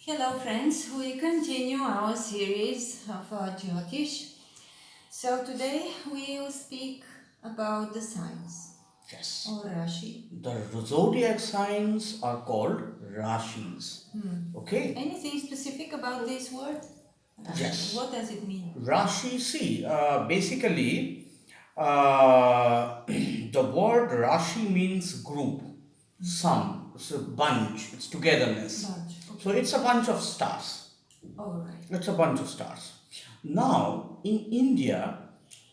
Hello friends, we continue our series of Jyotish. So today we will speak about the signs Yes. or Rashi. The zodiac signs are called Rashis. Okay? Anything specific about this word? Rashi. Yes. What does it mean? Rashi, see, basically, the word Rashi means group, sum, it's a bunch, it's togetherness. Bunch. So it's a bunch of stars. Alright. It's a bunch of stars. Now, in India,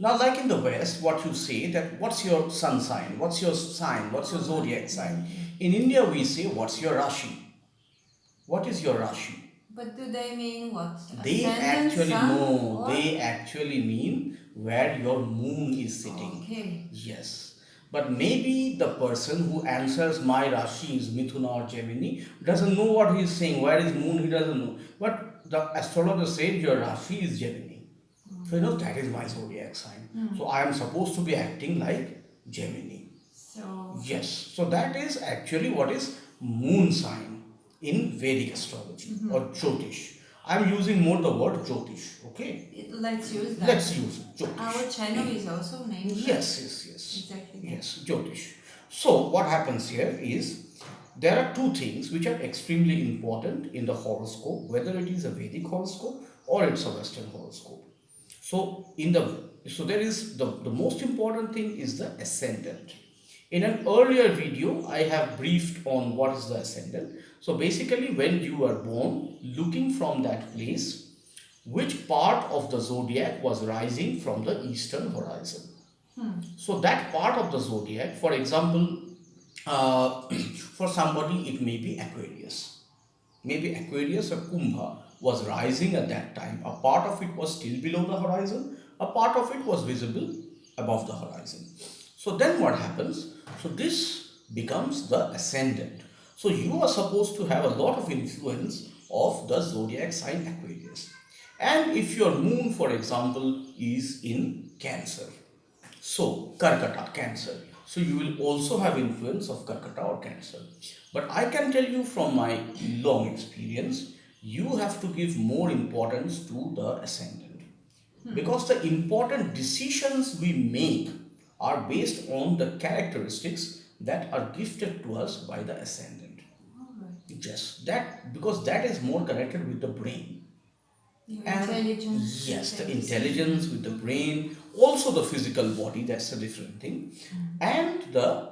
now like in the West, what you say that what's your sun sign, what's your sign, what's your zodiac sign. In India, we say what's your Rashi. What is your Rashi? But do they mean what? They Ascendant, actually sun, know, or? they actually mean where your moon is sitting. Okay. Yes. But maybe the person who answers my Rashi is Mithuna or Gemini doesn't know what he is saying. Where is moon? He doesn't know. But the astrologer said your Rashi is Gemini. So you know that is my zodiac sign. So I am supposed to be acting like Gemini. So Yes. So that is actually what is moon sign in Vedic astrology or Jyotish. I am using more the word Jyotish. Okay. let's use that. Let's use Jyotish. Our channel is also named. Yes. Exactly. Yes, Jyotish. So what happens here is there are two things which are extremely important in the horoscope, whether it is a Vedic horoscope or it's a Western horoscope. So there is the most important thing is the ascendant. In an earlier video, I have briefed on what is the ascendant. So basically, when you are born, looking from that place, which part of the zodiac was rising from the eastern horizon. So that part of the zodiac, for example, for somebody it may be Aquarius. Maybe Aquarius or Kumbha was rising at that time. A part of it was still below the horizon, a part of it was visible above the horizon. So then what happens? So this becomes the ascendant. So you are supposed to have a lot of influence of the zodiac sign Aquarius. And if your moon, for example, is in Cancer, so Karkata, Cancer. So you will also have influence of Karkata or Cancer. But I can tell you from my long experience, you have to give more importance to the ascendant. Because the important decisions we make are based on the characteristics that are gifted to us by the ascendant. Yes, that because that is more connected with the brain. Your And intelligence. yes, the intelligence with the brain, also the physical body, that's a different thing. And the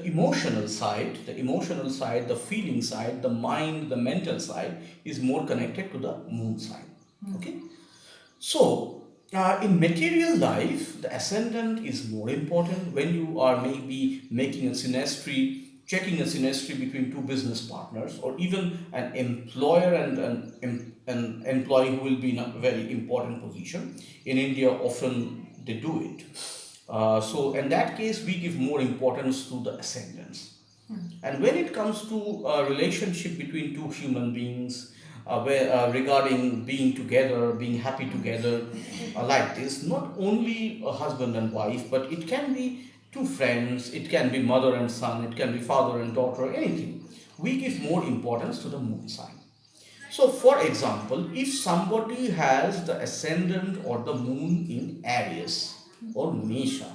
emotional side, the feeling side, the mind, the mental side is more connected to the moon side. Okay. So, in material life, the ascendant is more important when you are maybe making a synastry, checking a synastry between two business partners, or even an employer and an employee who will be in a very important position. In India, often they do it. So, in that case, we give more importance to the ascendants. And when it comes to a relationship between two human beings, regarding being together, being happy together, like this, not only a husband and wife, but it can be two friends, it can be mother and son, it can be father and daughter, anything. We give more importance to the moon sign. So, for example, if somebody has the ascendant or the moon in Aries or Mesha,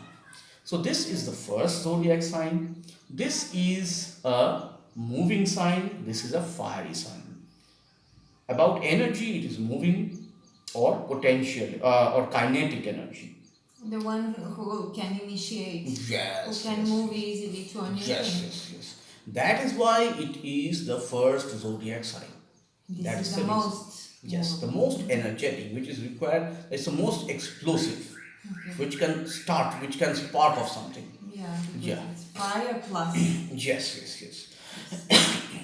so this is the first zodiac sign. This is a moving sign. This is a fiery sign. About energy, it is moving or potential or kinetic energy. The one who can initiate, Yes. who can move easily to anything. Yes. That is why it is the first zodiac sign. This is the reason. most. Yes, the most energetic, which is required. It's the most explosive, which can start, which can spark of something. Yeah, because Yeah. it's fire plus. Yes.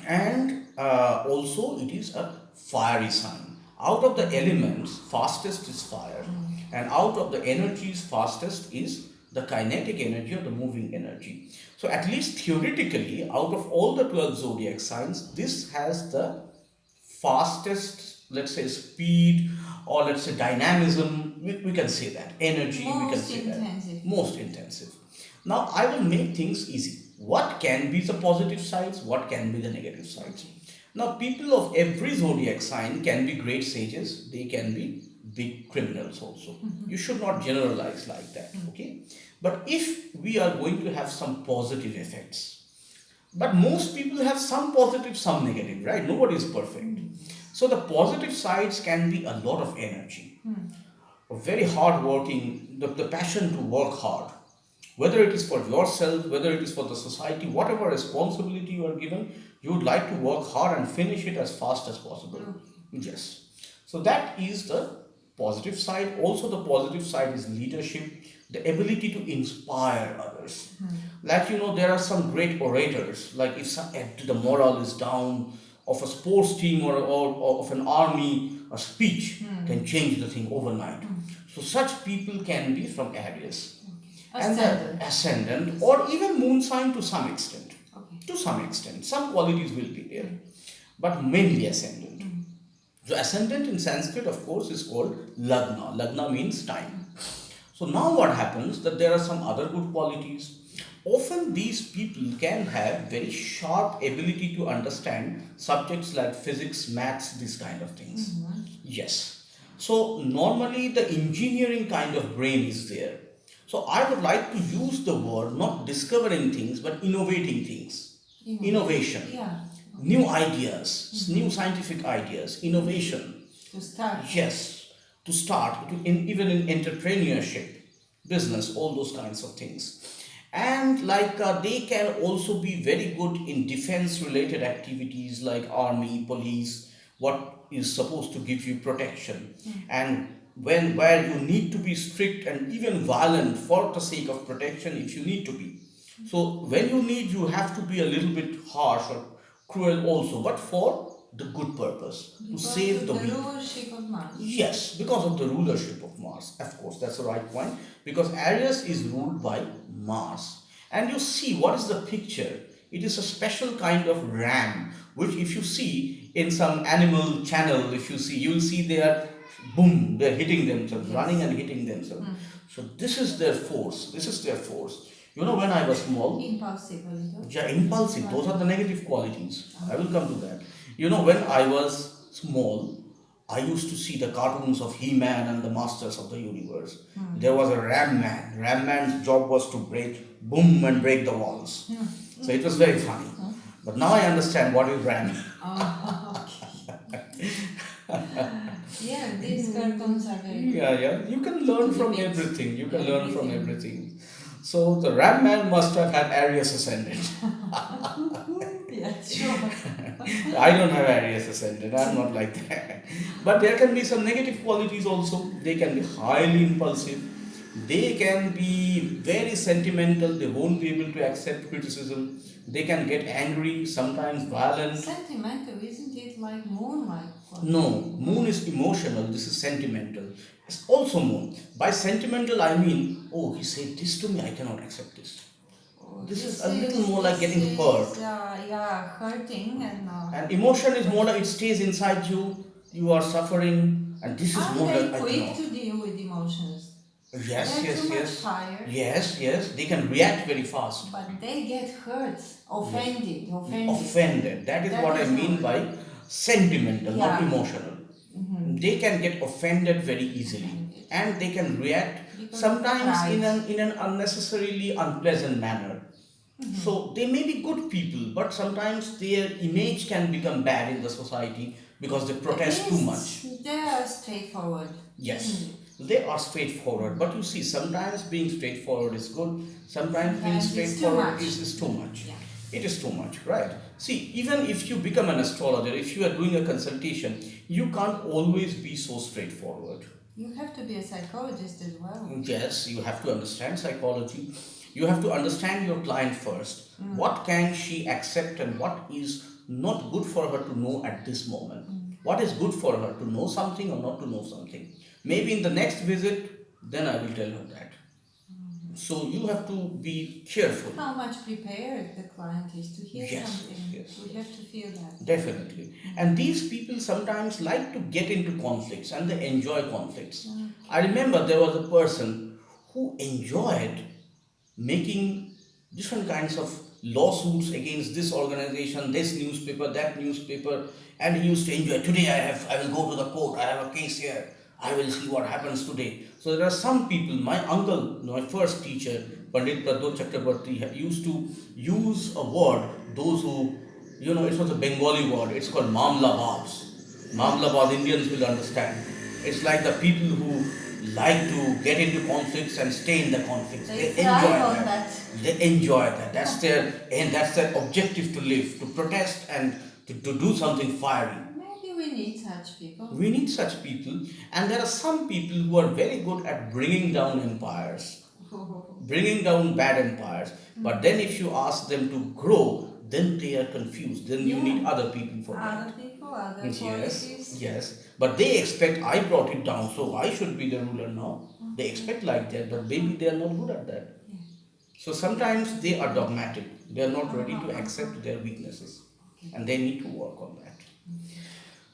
And also it is a fiery sign. Out of the elements, fastest is fire, and out of the energies, fastest is the kinetic energy or the moving energy. So, at least theoretically, out of all the 12 zodiac signs, this has the fastest, let's say, speed, or let's say dynamism. We can say that energy, we can Most say intensive. that most intensive. Now I will make things easy. What can be the positive sides, what can be the negative sides? Now, people of every zodiac sign can be great sages, they can be big criminals also. You should not generalize like that, okay? But if we are going to have some positive effects, but most people have some positive, some negative, right? Nobody is perfect. So the positive sides can be a lot of energy, very hard working, the passion to work hard, whether it is for yourself, whether it is for the society, whatever responsibility you are given, you would like to work hard and finish it as fast as possible. Yes. So that is the positive side. Also, the positive side is leadership, the ability to inspire others. Like, there are some great orators, like if the morale is down of a sports team or of an army, a speech can change the thing overnight. So such people can be from Aries. And the ascendant or even moon sign to some extent. To some extent. Some qualities will be there. But mainly ascendant. So ascendant in Sanskrit, of course, is called Lagna. Lagna means time. So now what happens that there are some other good qualities. Often these people can have very sharp ability to understand subjects like physics, maths, these kind of things. Yes. So normally the engineering kind of brain is there. So I would like to use the word not discovering things but innovating things. Innovation. Yeah. New ideas, new scientific ideas, innovation. To start. Yes, to start, even in entrepreneurship, business, all those kinds of things. And they can also be very good in defense related activities like army, police, what is supposed to give you protection. And where you need to be strict and even violent for the sake of protection if you need to be. So when you need, you have to be a little bit harsh or cruel also, but for the good purpose, to save the weak. Because of the rulership of Mars. Yes, because of the rulership of Mars. Of course, that's the right point. Because Aries is ruled by Mars. And you see, what is the picture? It is a special kind of ram, which if you see in some animal channel, if you see, you will see they are, boom, they're hitting themselves, running and hitting themselves. So this is their force. This is their force. When I was small, Impulsive. yeah, impulsive, those are the negative qualities. I will come to that. When I was small, I used to see the cartoons of He-Man and the Masters of the Universe. There was a Ram Man. Ram Man's job was to boom and break the walls. So it was very funny. But now I understand what is Ram. Okay. Yeah, these cartoons are very good. Yeah. You can learn from everything. You can learn from everything. So the Ram Man must have had Aries Ascendant. Yeah, sure. I don't have Aries Ascendant. I'm not like that. But there can be some negative qualities also. They can be highly impulsive. They can be very sentimental. They won't be able to accept criticism. They can get angry, sometimes violent. Sentimental, isn't it like moonlight? No, moon is emotional. This is sentimental. It's also moon. By sentimental, I mean, oh, he said this to me, I cannot accept this. This is a little more like getting hurt. Yeah, hurting And emotion is more like it stays inside you. You are suffering, and this is more like I quick cannot. to deal with emotions. Yes. Fire. Yes. They can react very fast. But they get hurt, offended. Offended. That is what I mean by sentimental, not emotional. They can get offended very easily, and they can react sometimes in an unnecessarily unpleasant manner. So they may be good people, but sometimes their image can become bad in the society because they protest too much. They are straightforward. Yes, they are straightforward. But you see, sometimes being straightforward is good. Sometimes being straightforward is too much. Yeah. It is too much, right? See, even if you become an astrologer, if you are doing a consultation, you can't always be so straightforward. You have to be a psychologist as well. Yes, you have to understand psychology. You have to understand your client first. What can she accept and what is not good for her to know at this moment? What is good for her to know something or not to know something? Maybe in the next visit, then I will tell her that. So you have to be careful. How much prepared the client is to hear something. Yes. We have to feel that. Definitely. And these people sometimes like to get into conflicts and they enjoy conflicts. I remember there was a person who enjoyed making different kinds of lawsuits against this organization, this newspaper, that newspaper, and he used to enjoy. Today I will go to the court. I have a case here. I will see what happens today. So there are some people. My uncle, my first teacher, Pandit Pradot Chakrabarti, used to use a word. Those who, it was a Bengali word. It's called mamlabaz. Mamlabaz, Indians will understand. It's like the people who like to get into conflicts and stay in the conflicts. They enjoy that. They enjoy that. That's their objective to live, to protest and to do something fiery. Maybe we need such people. We need such people, and there are some people who are very good at bringing down empires, bringing down bad empires. But then if you ask them to grow, then they are confused. Then you need other people for that. Other people, other Yes, policies. yes. But they expect I brought it down, so I should be the ruler now. They expect like that, but maybe they are not good at that. So sometimes they are dogmatic. They are not ready to accept their weaknesses, and they need to work on that.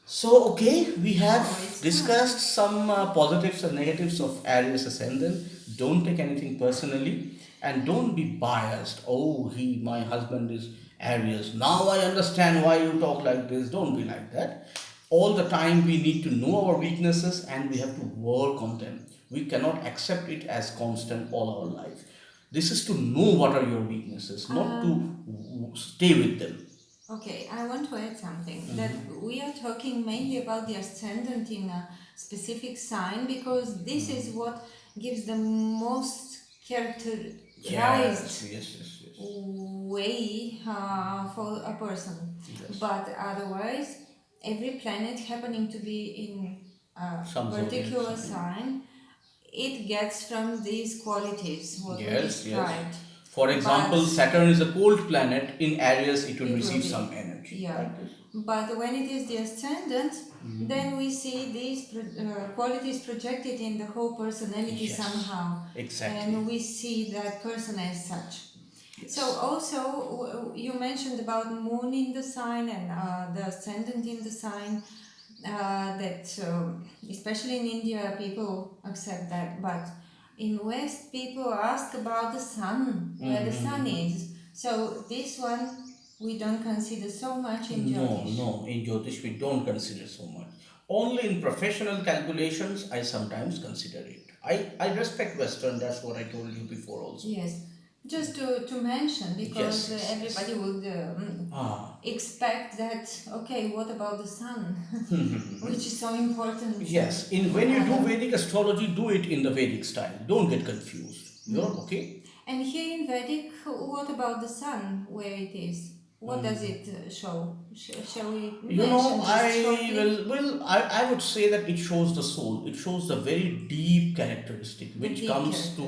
So, okay, we have discussed some positives and negatives of Aries Ascendant. Don't take anything personally, and don't be biased. Oh, my husband is Aries. Now I understand why you talk like this. Don't be like that. All the time we need to know our weaknesses and we have to work on them. We cannot accept it as constant all our life. This is to know what are your weaknesses, not to stay with them. Okay, I want to add something. That we are talking mainly about the ascendant in a specific sign because this is what gives the most characterized way for a person. Yes. But otherwise, every planet happening to be in a Some particular sign, it gets from these qualities what we described. Yes. For example, Saturn is a cold planet. In Aries, it will receive some energy. Yeah. Like this. But when it is the ascendant, then we see these qualities projected in the whole personality somehow. Exactly. And we see that person as such. Yes. So also, you mentioned about moon in the sign and the ascendant in the sign. That especially in India, people accept that. But in West, people ask about the sun, where the sun is. So this one we don't consider so much in Jyotish. No, in Jyotish we don't consider so much. Only in professional calculations I sometimes consider it. I respect Western, that's what I told you before also. Yes. Just to mention, because everybody would expect that, okay, what about the sun? Which is so important. Yes, when you do Vedic astrology, do it in the Vedic style. Don't get confused. You're okay? And here in Vedic, what about the sun, where it is? What does it show? Shall we mention I would say that it shows the soul. It shows the very deep characteristic which comes to,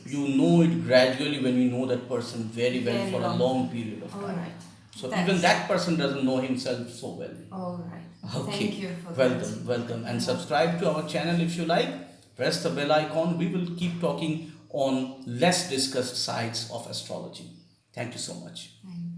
it gradually when you know that person very well for a long period of time. Alright. So even that person doesn't know himself so well. Alright. Okay. Thank you for that. Welcome. And subscribe to our channel if you like. Press the bell icon. We will keep talking on less discussed sides of astrology. Thank you so much. Thank you.